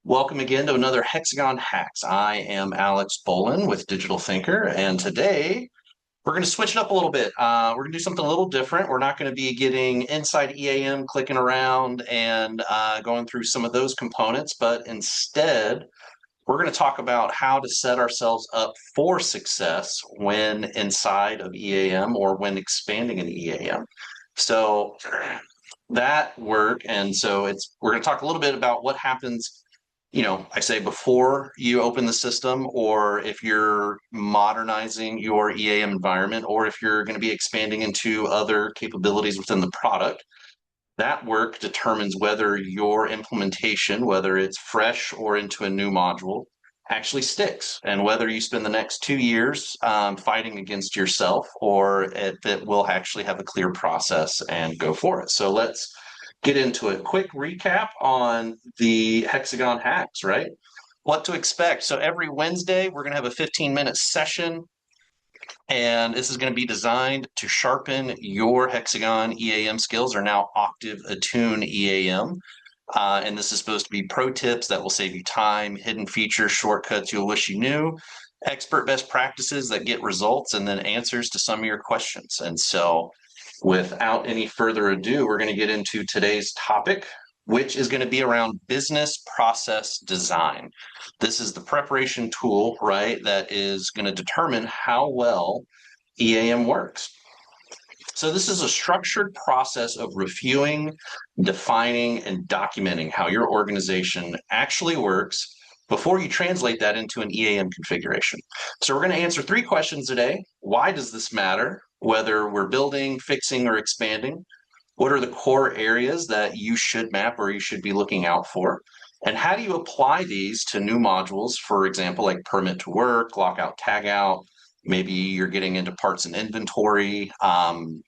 Welcome again to another HxGN Hacks. I am Alex Bolin with Digital Thinker, and today we're going to switch it up a little bit. We're going to do something a little different. We're not going to be getting inside EAM, clicking around, and going through some of those components, but instead, we're going to talk about how to set ourselves up for success when inside of EAM or when expanding in EAM. So that work, and so we're going to talk a little bit about what happens, I say before you open the system, or if you're modernizing your EAM environment, or if you're going to be expanding into other capabilities within the product. That work determines whether your implementation, whether it's fresh or into a new module, actually sticks, and whether you spend the next 2 years fighting against yourself, or that will actually have a clear process and go for it. So let's get into a quick recap on the HxGN Hacks, right? What to expect. So every Wednesday, we're going to have a 15-minute session, and this is going to be designed to sharpen your HxGN EAM skills, or now Octave Attune EAM. And this is supposed to be pro tips that will save you time, hidden features, shortcuts you'll wish you knew, expert best practices that get results, and then answers to some of your questions. And so without any further ado, we're going to get into today's topic, which is going to be around business process design. This is the preparation tool, right, that is going to determine how well EAM works. So this is a structured process of reviewing, defining, and documenting how your organization actually works before you translate that into an EAM configuration. So we're going to answer 3 questions today. Why does this matter? Whether we're building, fixing, or expanding. What are the core areas that you should map or you should be looking out for? And how do you apply these to new modules, for example, like permit to work, lockout, tagout? Maybe you're getting into parts and inventory. The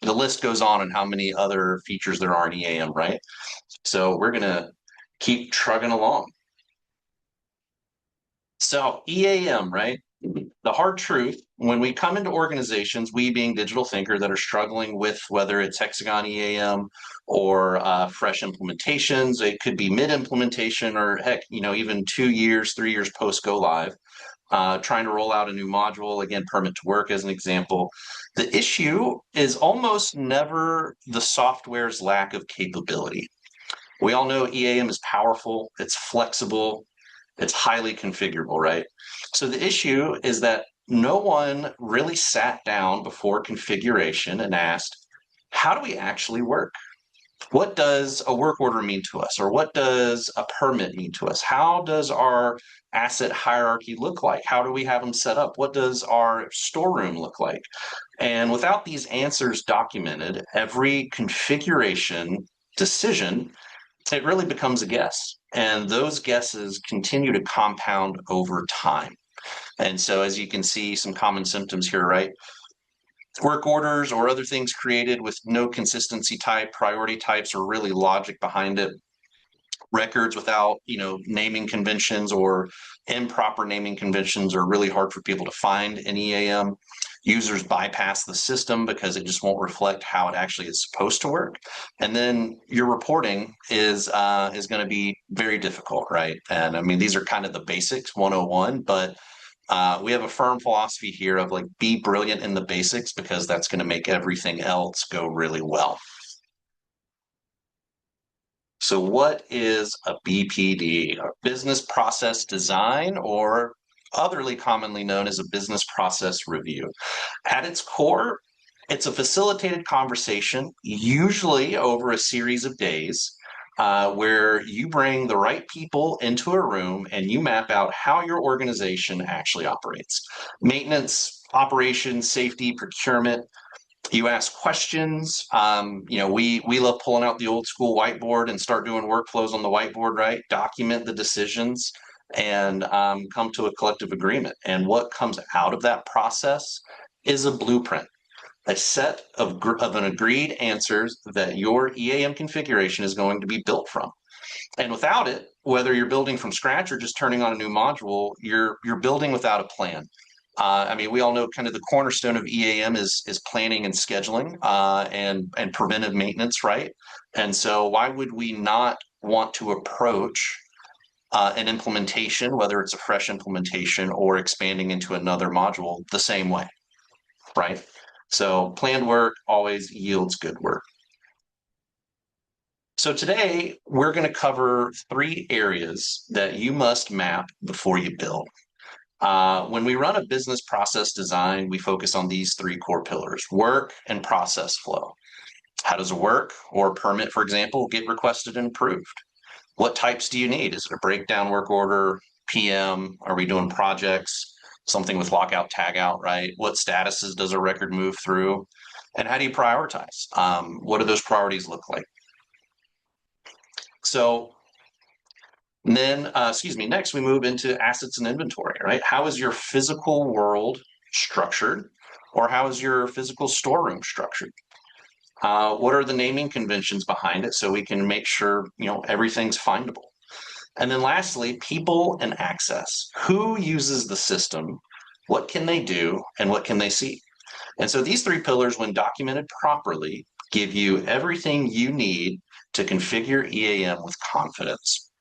list goes on how many other features there are in EAM, right? So we're going to keep trugging along. So EAM, right? The hard truth, when we come into organizations, we being digital thinker that are struggling with whether it's HxGN EAM or fresh implementations, it could be mid-implementation, or heck, even 2 years, 3 years post go live, trying to roll out a new module, again, permit to work as an example. The issue is almost never the software's lack of capability. We all know EAM is powerful, it's flexible, it's highly configurable, right? So the issue is that no one really sat down before configuration and asked, how do we actually work? What does a work order mean to us? Or what does a permit mean to us? How does our asset hierarchy look like? How do we have them set up? What does our storeroom look like? And without these answers documented, every configuration decision, it really becomes a guess. And those guesses continue to compound over time. And so as you can see, some common symptoms here, right? Work orders or other things created with no consistency type, priority types, or really logic behind it. Records without, naming conventions or improper naming conventions are really hard for people to find in EAM. Users bypass the system because it just won't reflect how it actually is supposed to work. And then your reporting is going to be very difficult, right? And I mean, these are kind of the basics 101, but we have a firm philosophy here of like, be brilliant in the basics, because that's going to make everything else go really well. So what is a BPD, a business process design, or otherly commonly known as a business process review? At its core, it's a facilitated conversation, usually over a series of days, where you bring the right people into a room and you map out how your organization actually operates. Maintenance, operations, safety, procurement. You ask questions. We love pulling out the old school whiteboard and start doing workflows on the whiteboard, right? Document the decisions and come to a collective agreement. And what comes out of that process is a blueprint, a set of an agreed answers that your EAM configuration is going to be built from. And without it, whether you're building from scratch or just turning on a new module, you're building without a plan. I mean, we all know kind of the cornerstone of EAM is planning and scheduling and preventive maintenance, right? And so why would we not want to approach an implementation, whether it's a fresh implementation or expanding into another module, the same way, right? So planned work always yields good work. So today we're going to cover 3 areas that you must map before you build. When we run a business process design, we focus on these 3 core pillars: work and process flow. How does a work or permit, for example, get requested and approved? What types do you need? Is it a breakdown work order, PM? Are we doing projects? Something with lockout, tagout, right? What statuses does a record move through? And how do you prioritize? What do those priorities look like? So then, next we move into assets and inventory, right? How is your physical world structured, or how is your physical storeroom structured? What are the naming conventions behind it so we can make sure, everything's findable? And then lastly, people and access. Who uses the system? What can they do? And what can they see? And so these 3 pillars, when documented properly, give you everything you need to configure EAM with confidence.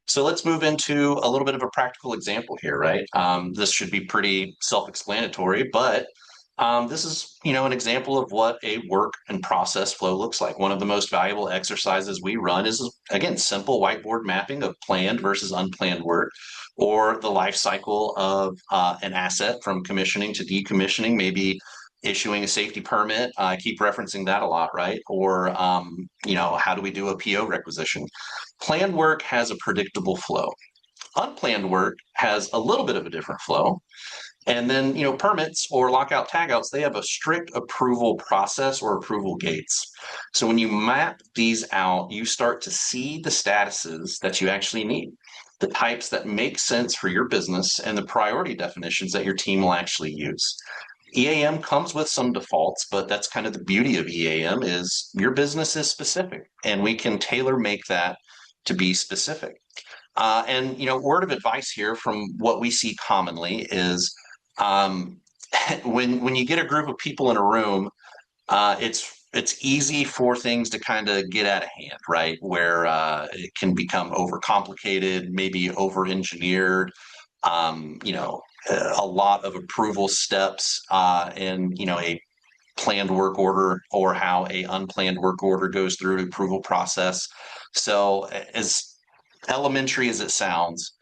So let's move into a little bit of a practical example here, right? This should be pretty self-explanatory, but this is, an example of what a work and process flow looks like. One of the most valuable exercises we run is, again, simple whiteboard mapping of planned versus unplanned work, or the life cycle of an asset from commissioning to decommissioning, maybe issuing a safety permit. I keep referencing that a lot, right? Or, how do we do a PO requisition? Planned work has a predictable flow. Unplanned work has a little bit of a different flow. And then, permits or lockout tagouts, they have a strict approval process or approval gates. So when you map these out, you start to see the statuses that you actually need, the types that make sense for your business, and the priority definitions that your team will actually use. EAM comes with some defaults, but that's kind of the beauty of EAM is your business is specific, and we can tailor make that to be specific. And word of advice here from what we see commonly is um, when you get a group of people in a room, it's easy for things to kind of get out of hand, right? Where it can become overcomplicated, maybe over-engineered. A lot of approval steps in a planned work order, or how a unplanned work order goes through the approval process. So as elementary as it sounds,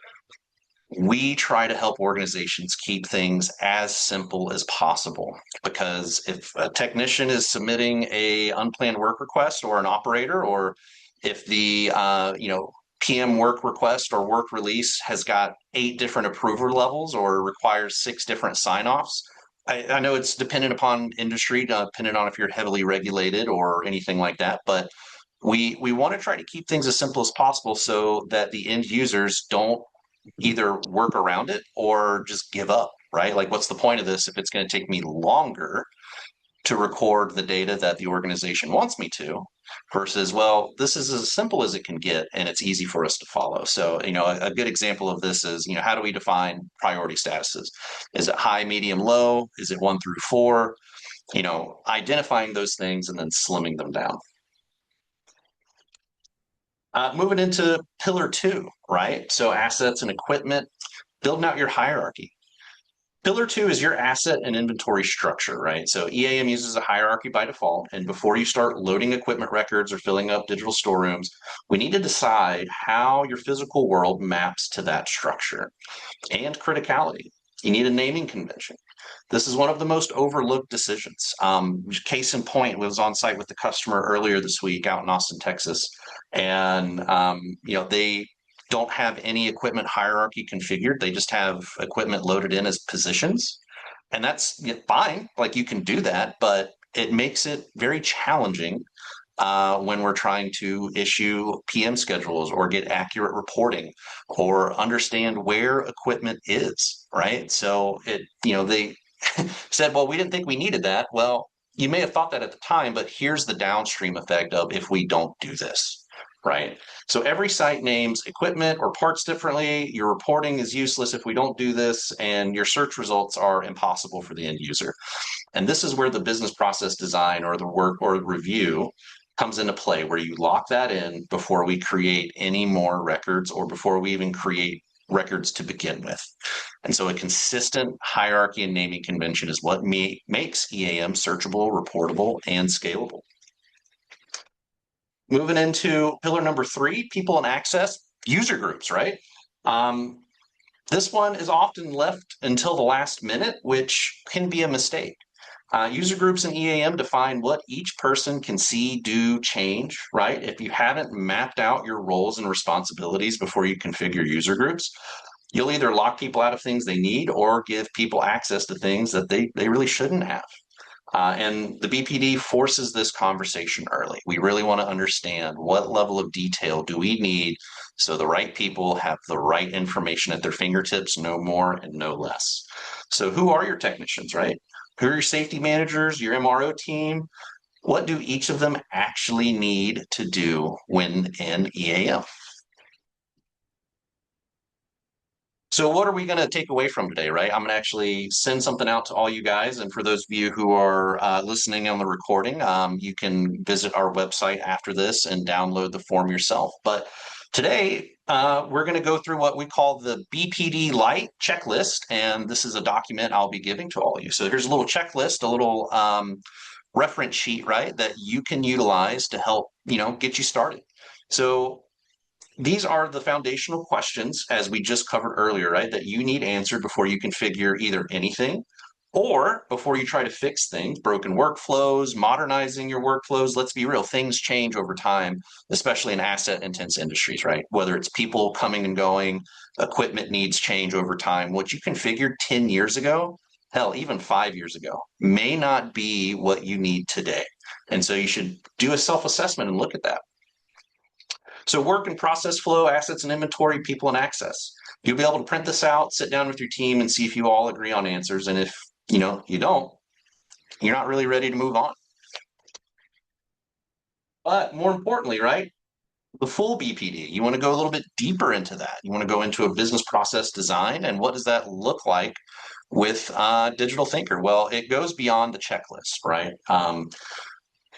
we try to help organizations keep things as simple as possible, because if a technician is submitting a unplanned work request, or an operator, or if the PM work request or work release has got 8 different approval levels or requires 6 different sign-offs, I know it's dependent upon industry, dependent on if you're heavily regulated or anything like that, but we want to try to keep things as simple as possible so that the end users don't either work around it or just give up, right? Like, what's the point of this if it's going to take me longer to record the data that the organization wants me to, versus, well, this is as simple as it can get and it's easy for us to follow. So, a good example of this is, how do we define priority statuses? Is it high, medium, low? Is it 1 through 4? Identifying those things and then slimming them down. Moving into pillar 2, right? So assets and equipment, building out your hierarchy. Pillar 2 is your asset and inventory structure, right? So EAM uses a hierarchy by default, and before you start loading equipment records or filling up digital storerooms, we need to decide how your physical world maps to that structure. And criticality. You need a naming convention. This is one of the most overlooked decisions. Case in point, was on site with the customer earlier this week out in Austin, Texas, and they don't have any equipment hierarchy configured. They just have equipment loaded in as positions, and that's fine. Like, you can do that, but it makes it very challenging when we're trying to issue PM schedules or get accurate reporting or understand where equipment is, right? So they said, well, we didn't think we needed that. Well, you may have thought that at the time, but here's the downstream effect of if we don't do this, right? So every site names equipment or parts differently. Your reporting is useless if we don't do this, and your search results are impossible for the end user. And this is where the business process design or the work or review comes into play, where you lock that in before we create any more records or before we even create records to begin with. And so a consistent hierarchy and naming convention is what makes EAM searchable, reportable, and scalable. Moving into pillar number 3, people and access, user groups, right? This one is often left until the last minute, which can be a mistake. User groups in EAM define what each person can see, do, change, right? If you haven't mapped out your roles and responsibilities before you configure user groups, you'll either lock people out of things they need or give people access to things that they really shouldn't have. And the BPD forces this conversation early. We really want to understand what level of detail do we need so the right people have the right information at their fingertips, no more and no less. So who are your technicians, right? Who are your safety managers, your MRO team? What do each of them actually need to do when in EAM? So what are we going to take away from today, right? I'm going to actually send something out to all you guys. And for those of you who are listening on the recording, you can visit our website after this and download the form yourself. But today, we're going to go through what we call the BPD Lite checklist. And this is a document I'll be giving to all of you. So here's a little checklist, a little reference sheet, right, that you can utilize to help, get you started. So these are the foundational questions, as we just covered earlier, right, that you need answered before you configure either anything or before you try to fix things, broken workflows, modernizing your workflows. Let's be real, things change over time, especially in asset-intense industries, right? Whether it's people coming and going, equipment needs change over time. What you configured 10 years ago, hell, even 5 years ago, may not be what you need today. And so you should do a self-assessment and look at that. So work and process flow, assets and inventory, people and access. You'll be able to print this out, sit down with your team and see if you all agree on answers. And if you don't, you're not really ready to move on. But more importantly, right, the full BPD, you want to go a little bit deeper into that. You want to go into a business process design. And what does that look like with Digital Thinker? Well, it goes beyond the checklist, right?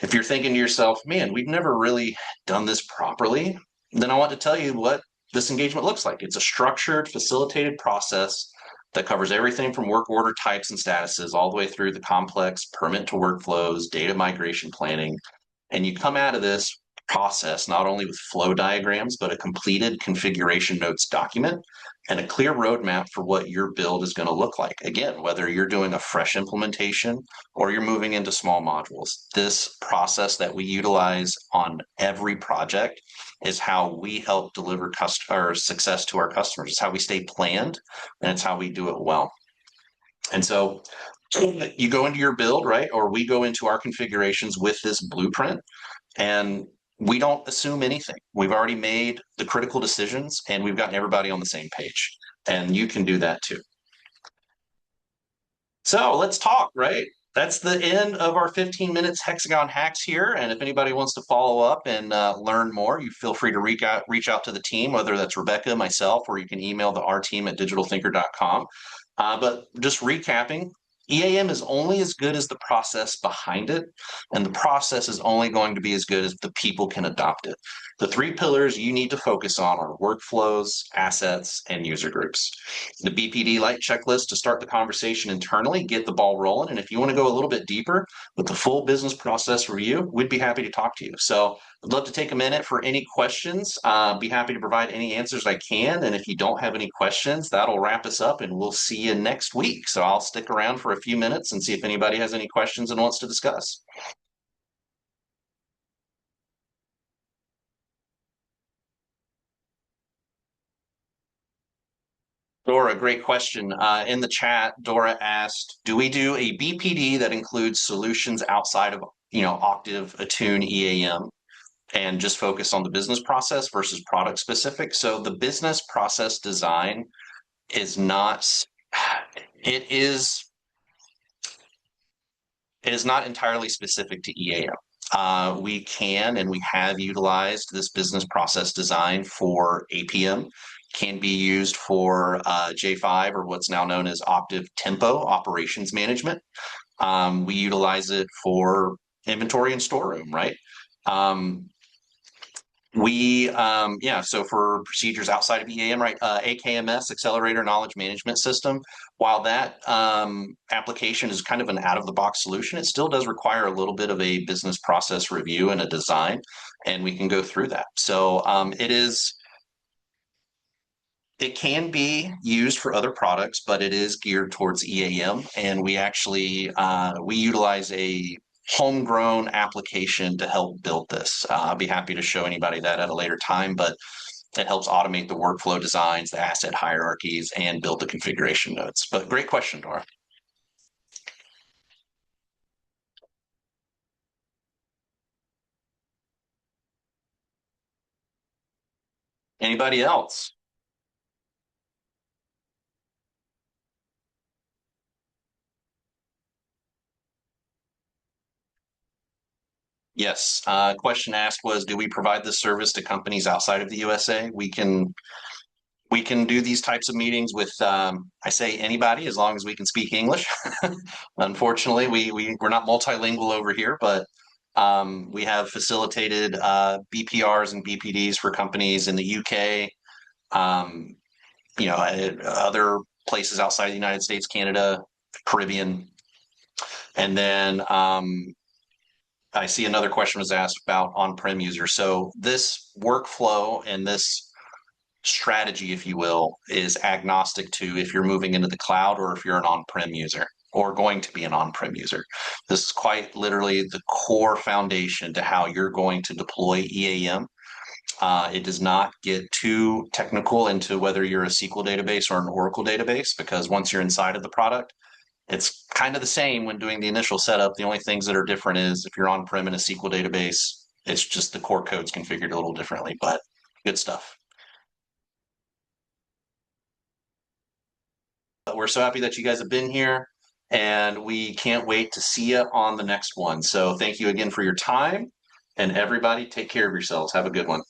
If you're thinking to yourself, man, we've never really done this properly, then I want to tell you what this engagement looks like. It's a structured, facilitated process that covers everything from work order types and statuses all the way through the complex permit to workflows, data migration planning. And you come out of this process not only with flow diagrams, but a completed configuration notes document and a clear roadmap for what your build is going to look like. Again, whether you're doing a fresh implementation or you're moving into small modules, this process that we utilize on every project is how we help deliver success to our customers. It's how we stay planned, and it's how we do it well. And so you go into your build, right? Or we go into our configurations with this blueprint, and we don't assume anything. We've already made the critical decisions and we've gotten everybody on the same page. And you can do that too. So let's talk, right? That's the end of our 15 minutes HxGN Hacks here. And if anybody wants to follow up and learn more, you feel free to reach out to the team, whether that's Rebecca, myself, or you can email our team at digitalthinker.com. But just recapping, EAM is only as good as the process behind it, and the process is only going to be as good as the people can adopt it. The 3 pillars you need to focus on are workflows, assets, and user groups. The BPD Lite checklist to start the conversation internally, get the ball rolling. And if you want to go a little bit deeper with the full business process review, we'd be happy to talk to you. So I'd love to take a minute for any questions. Be happy to provide any answers I can. And if you don't have any questions, that'll wrap us up and we'll see you next week. So I'll stick around for a few minutes and see if anybody has any questions and wants to discuss. Dora, great question. In the chat, Dora asked, do we do a BPD that includes solutions outside of, Octave, Attune, EAM, and just focus on the business process versus product specific? So the business process design is not, it is not entirely specific to EAM. We can and we have utilized this business process design for APM, can be used for J5 or what's now known as Octave Tempo operations management. We utilize it for inventory and storeroom, right? Um, yeah, so for procedures outside of EAM, right, AKMS, Accelerator Knowledge Management System, while that application is kind of an out-of-the-box solution, it still does require a little bit of a business process review and a design, and we can go through that. So it can be used for other products, but it is geared towards EAM, and we actually we utilize a homegrown application to help build this. I'll be happy to show anybody that at a later time, but it helps automate the workflow designs, the asset hierarchies, and build the configuration notes. But great question, Dora. Anybody else? Yes. Question asked was, do we provide this service to companies outside of the USA? We can do these types of meetings with I say anybody as long as we can speak English. Unfortunately, we're not multilingual over here, but we have facilitated BPRs and BPDs for companies in the UK, um, other places outside the United States, Canada, Caribbean. And then I see another question was asked about on-prem users. So this workflow and this strategy, if you will, is agnostic to if you're moving into the cloud or if you're an on-prem user or going to be an on-prem user. This is quite literally the core foundation to how you're going to deploy EAM. It does not get too technical into whether you're a SQL database or an Oracle database, because once you're inside of the product, it's kind of the same when doing the initial setup. The only things that are different is if you're on-prem in a SQL database, it's just the core code's configured a little differently, but good stuff. But we're so happy that you guys have been here, and we can't wait to see you on the next one. So thank you again for your time, and everybody take care of yourselves. Have a good one.